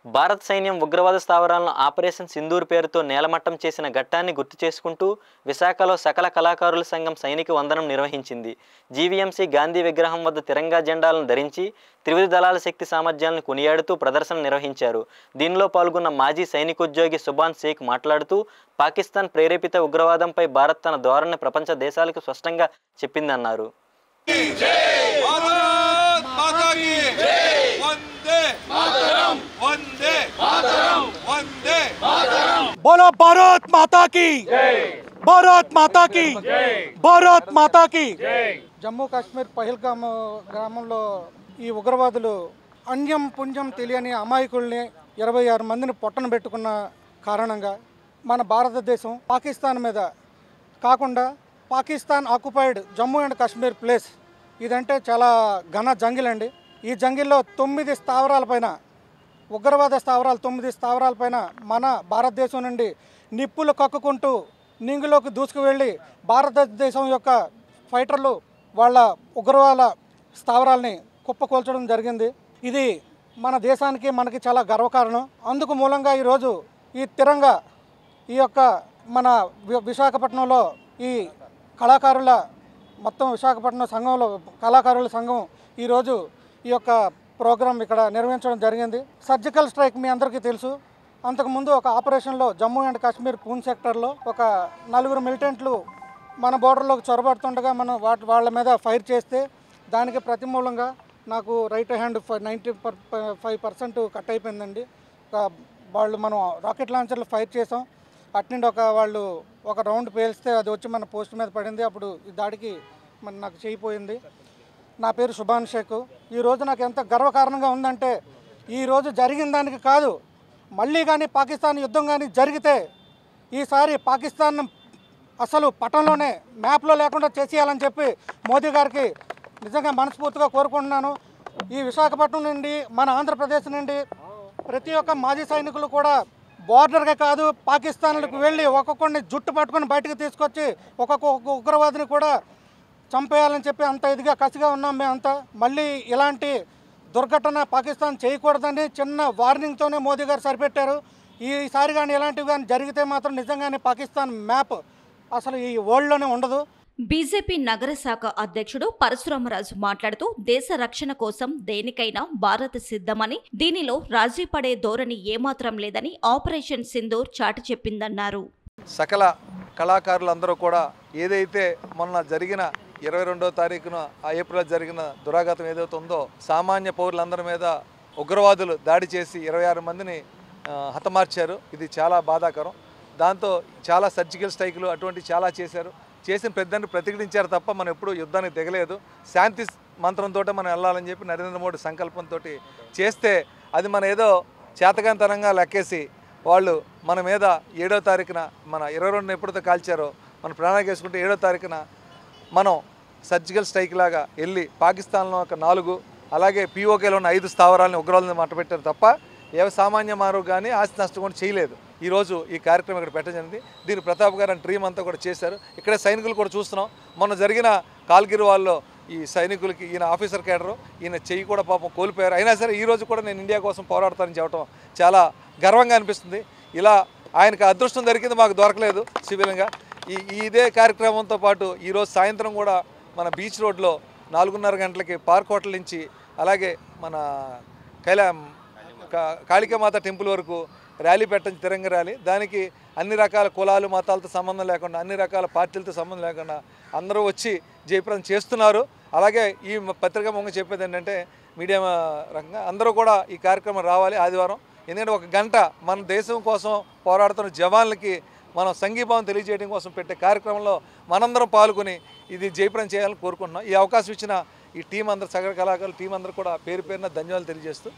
భారత సైన్యం ఉగ్రవాద స్థావరాలను ఆపరేషన్ సింధూర్ పేరుతో నేలమట్టం చేసిన ఘట్టాన్ని గుర్తు చేసుకుంటూ విశాఖలో సకల కళాకారుల సంఘం సైనిక వందనం నిర్వహించింది. జీవీఎంసీ గాంధీ విగ్రహం వద్ద తిరంగా జెండాలను ధరించి త్రివిధ దళాల శక్తి సామర్థ్యాలను కొనియాడుతూ ప్రదర్శన నిర్వహించారు. దీనిలో పాల్గొన్న మాజీ సైనికోద్యోగి సుభాన్ షేక్ మాట్లాడుతూ పాకిస్తాన్ ప్రేరేపిత ఉగ్రవాదంపై భారత్ తన ధోరణిని ప్రపంచ దేశాలకు స్పష్టంగా చెప్పిందన్నారు. बोलो भारत माता की भारत माता की भारत माता की జమ్మూ కాశ్మీర్ పహల్గామ్ గ్రామంలో ఈ ఉగ్రవాదులు అన్యం పుణ్యం తెలియని అమాయకుల్ని 26 మందిని పొట్టన పెట్టుకున్న కారణంగా మన భారతదేశం పాకిస్తాన్ మీద కాకుండా Pakistan occupied Jammu and Kashmir place ఇదంటే చాలా ఘన జంగిల్ అండి. ఈ జంగిల్లో 9 స్థావరాలపైన ఉగ్రవాద స్థావరాలు 9 స్థావరాలపైన మన భారతదేశం నుండి నిప్పులు కక్కుకుంటూ నింగులోకి దూసుకువెళ్ళి భారతదేశం యొక్క ఫైటర్లు వాళ్ళ ఉగ్రవాద స్థావరాలని కుప్పకూల్చడం జరిగింది. ఇది మన దేశానికి మనకి చాలా గర్వకారణం. అందుకు మూలంగా ఈరోజు ఈ తిరంగా ఈ యొక్క మన విశాఖపట్నంలో ఈ కళాకారుల మొత్తం విశాఖపట్నం సంఘంలో కళాకారుల సంఘం ఈరోజు ఈ యొక్క ప్రోగ్రాం ఇక్కడ నిర్వహించడం జరిగింది. సర్జికల్ స్ట్రైక్ మీ అందరికీ తెలుసు. అంతకుముందు ఒక ఆపరేషన్లో జమ్మూ అండ్ కాశ్మీర్ పూంచ్ సెక్టర్లో ఒక 4 మిలిటెంట్లు మన బోర్డర్లోకి చొరబడుతుండగా మనం వాళ్ళ మీద ఫైర్ చేస్తే దానికి ప్రతిమూలంగా నాకు రైట్ హ్యాండ్ 95% కట్ అయిపోయిందండి. వాళ్ళు మనం రాకెట్ లాంచర్లు ఫైర్ చేసాం. అట్నుండి వాళ్ళు ఒక రౌండ్ పేలిస్తే అది వచ్చి మన పోస్ట్ మీద పడింది. అప్పుడు ఈ దాడికి నాకు చేయిపోయింది. నా పేరు సుభాన్ షేక్. ఈరోజు నాకు ఎంత గర్వకారణంగా ఉందంటే ఈరోజు జరిగిన దానికి కాదు, మళ్ళీ కానీ పాకిస్తాన్ యుద్ధం కానీ జరిగితే ఈసారి పాకిస్తాన్ అసలు పటంలోనే మ్యాప్లో లేకుండా చేసేయాలని చెప్పి మోదీ గారికి నిజంగా మనస్ఫూర్తిగా కోరుకుంటున్నాను. ఈ విశాఖపట్నం నుండి మన ఆంధ్రప్రదేశ్ నుండి ప్రతి ఒక్క మాజీ సైనికులు కూడా బోర్డర్గా కాదు పాకిస్తాన్లకు వెళ్ళి ఒక్కొక్కరిని జుట్టు పట్టుకొని బయటకు తీసుకొచ్చి ఒక్కొక్క ఉగ్రవాదిని కూడా చంపేయాలని చెప్పి అంత ఇదిగా కసిగా ఉన్నాం మేమంతా. మళ్ళీ ఇలాంటి దుర్ఘటన పాకిస్తాన్ చేయకూడదని చిన్న వార్నింగ్తోనే మోదీ గారు సరిపెట్టారు. ఈసారి కానీ ఇలాంటివి కానీ జరిగితే మాత్రం నిజంగానే పాకిస్తాన్ మ్యాప్ అసలు ఈ వరల్డ్లోనే ఉండదు. బీజేపీ నగర శాఖ అధ్యక్షుడు పరశురామరాజు మాట్లాడుతూ దేశ రక్షణ కోసం దేనికైనా భారత్ సిద్ధమని, దీనిలో రాజీ పడే ధోరణి ఏమాత్రం లేదని ఆపరేషన్ సింధూర్ చాటి చెప్పిందన్నారు. సకల కళాకారులందరూ కూడా ఏదైతే మొన్న జరిగిన 22వ తారీఖున ఏప్రిల్ జరిగిన దురాఘాతం ఏదైతే ఉందో సామాన్య పౌరులందరి మీద ఉగ్రవాదులు దాడి చేసి 26 మందిని హతమార్చారు. ఇది చాలా బాధాకరం. దాంతో చాలా సర్జికల్ స్ట్రైకులు అటువంటి చాలా చేశారు. చేసిన పెద్దని ప్రతిఘటించారు తప్ప మనం ఎప్పుడూ యుద్ధానికి దిగలేదు. శాంతి మంత్రంతో మనం వెళ్ళాలని చెప్పి నరేంద్ర మోడీ సంకల్పంతో చేస్తే అది మన ఏదో చేతకాంతనంగా లెక్కేసి వాళ్ళు మన మీద 7వ తారీఖున మన 22న ఎప్పుడైతే కాల్చారో మన ప్రాణాలు వేసుకుంటే 7వ తారీఖున మనం సర్జికల్ స్ట్రైక్ లాగా వెళ్ళి పాకిస్తాన్లో ఒక 4 అలాగే పీఓకేలో ఉన్న 5 స్థావరాలని ఉగ్రవాదులను మట్టపెట్టారు తప్ప ఏ సామాన్య మానవు కానీ ఆస్తి నష్టం కూడా చేయలేదు. ఈరోజు ఈ కార్యక్రమం ఇక్కడ పెట్టడం జరిగింది. దీన్ని ప్రతాప్ గారు అని టీం అంతా కూడా చేశారు. ఇక్కడే సైనికులు కూడా చూస్తున్నాం. మొన్న జరిగిన కాల్గిరి వాళ్ళలో ఈ సైనికులకి ఈయన ఆఫీసర్ కేడరు ఈయన చెయ్యి కూడా పాపం కోల్పోయారు. అయినా సరే ఈరోజు కూడా నేను ఇండియా కోసం పోరాడతానని చెప్పడం చాలా గర్వంగా అనిపిస్తుంది. ఇలా ఆయనకు అదృష్టం దొరికింది, మాకు దొరకలేదు సివిల్గా. ఇదే కార్యక్రమంతో పాటు ఈరోజు సాయంత్రం కూడా మన బీచ్ రోడ్లో 4:30 గంటలకి పార్క్ హోటల్ నుంచి అలాగే మన కాళికామాత టెంపుల్ వరకు ర్యాలీ పెట్టడం, తిరంగ ర్యాలీ. దానికి అన్ని రకాల కులాలు మతాలతో సంబంధం లేకుండా అన్ని రకాల పార్టీలతో సంబంధం లేకుండా అందరూ వచ్చి జయప్రదం చేస్తున్నారు. అలాగే ఈ పత్రికా మొంగ చెప్పేది ఏంటంటే మీడియా రంగంగా అందరూ కూడా ఈ కార్యక్రమం రావాలి ఆదివారం. ఎందుకంటే 1 గంట మన దేశం కోసం పోరాడుతున్న జవాన్లకి మనం సంఘీభావం తెలియజేయడం కోసం పెట్టే కార్యక్రమంలో మనందరం పాల్గొని ఇది జయప్రదం చేయాలని కోరుకుంటున్నాం. ఈ అవకాశం ఇచ్చిన ఈ టీం అందరూ సగర కళాకారులు టీం అందరూ కూడా పేరు పేరున ధన్యవాదాలు తెలియజేస్తూ